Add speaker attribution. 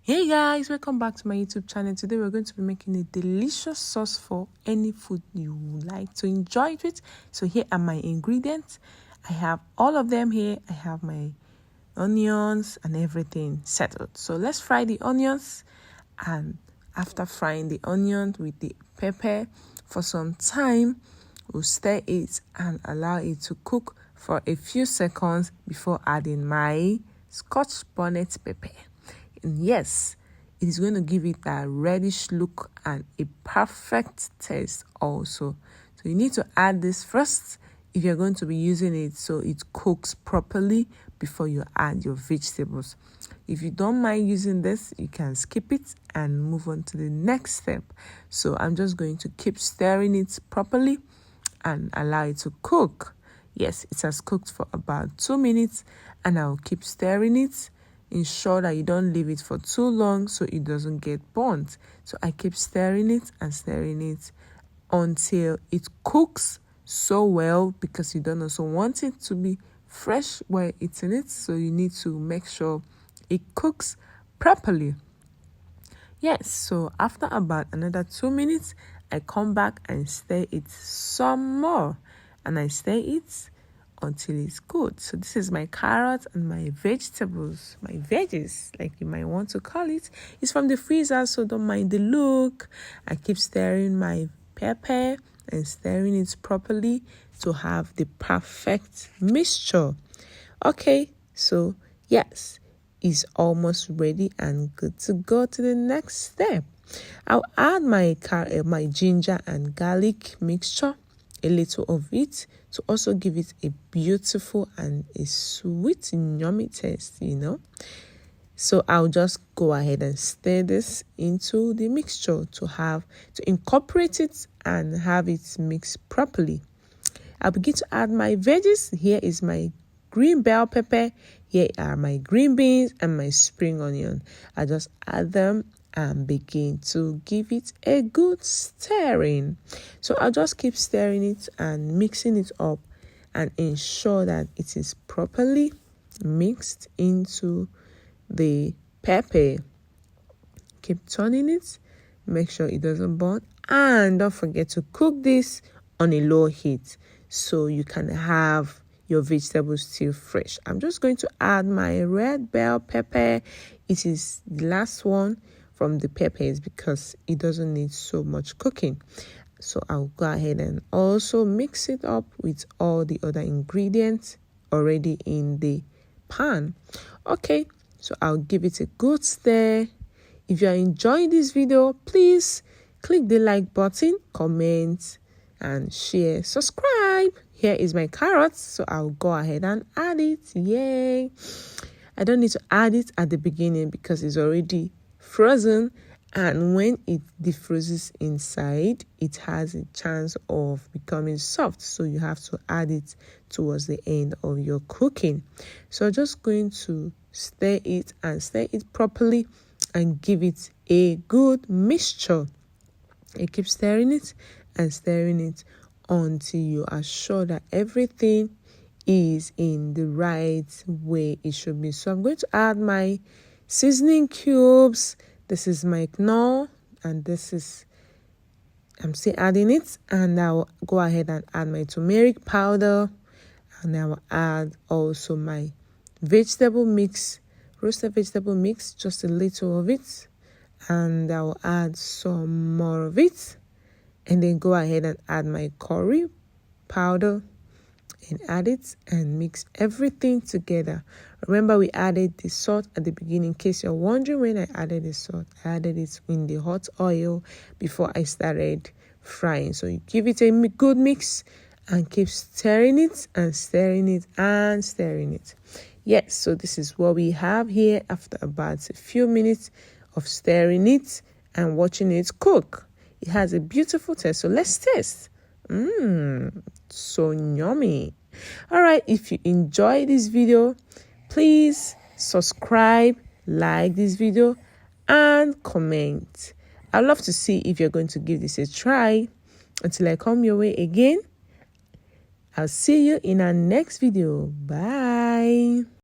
Speaker 1: Hey guys, welcome back to my YouTube channel. Today we're going to be making a delicious sauce for any food you would like to enjoy it with. So here are my ingredients. I have all of them here. I have my onions and everything settled. So let's fry the onions, and after frying the onions with the pepper for some time, we'll stir it and allow it to cook for a few seconds before adding my scotched bonnet pepper. And yes, it is going to give it that reddish look and a perfect taste also. So you need to add this first if you're going to be using it so it cooks properly before you add your vegetables. If you don't mind using this, you can skip it and move on to the next step. So I'm just going to keep stirring it properly and allow it to cook. Yes, it has cooked for about 2 minutes, and I'll keep stirring it. Ensure that you don't leave it for too long so it doesn't get burnt. So I keep stirring it and stirring it until it cooks so well, because you don't also want it to be fresh while eating it. So you need to make sure it cooks properly. Yes, so after about another 2 minutes, I come back and stir it some more, and I stir it until it's good. So this is my carrots and my vegetables, my veggies, like you might want to call it. It's from the freezer, so don't mind the look. I keep stirring my pepper and stirring it properly to have the perfect mixture. Okay, so yes, it's almost ready and good to go to the next step. I'll add my ginger and garlic mixture, a little of it, to also give it a beautiful and a sweet, yummy taste, So I'll just go ahead and stir this into the mixture to incorporate it and have it mixed properly. I'll begin to add my veggies. Here is my green bell pepper. Here are my green beans and my spring onion. I just add them and begin to give it a good stirring. So I'll just keep stirring it and mixing it up and ensure that it is properly mixed into the pepper. Keep turning it, make sure it doesn't burn, and don't forget to cook this on a low heat so you can have your vegetables still fresh. I'm just going to add my red bell pepper. It is the last one from the peppers because it doesn't need so much cooking. So I'll go ahead and also mix it up with all the other ingredients already in the pan. Okay, so I'll give it a good stir. If you are enjoying this video, please click the like button, comment and share, subscribe. Here is my carrots, so I'll go ahead and add it. Yay! I don't need to add it at the beginning because it's already frozen, and when it defrozes inside, it has a chance of becoming soft, so you have to add it towards the end of your cooking. So I'm just going to stir it and stir it properly and give it a good mixture. I keep stirring it and stirring it until you are sure that everything is in the right way it should be. So I'm going to add my seasoning cubes. This is my knorr, and I'm still adding it, and I'll go ahead and add my turmeric powder, and I will add also my vegetable mix, roasted vegetable mix, just a little of it, and I'll add some more of it, and then go ahead and add my curry powder and add it and mix everything together. Remember, we added the salt at the beginning. In case you're wondering when I added the salt, I added it in the hot oil before I started frying. So you give it a good mix and keep stirring it and stirring it and stirring it. Yes, so this is what we have here after about a few minutes of stirring it and watching it cook. It has a beautiful taste. So let's taste. So yummy. All right, if you enjoy this video, please subscribe, like this video, and comment. I'd love to see if you're going to give this a try. Until I come your way again, I'll see you in our next video. Bye.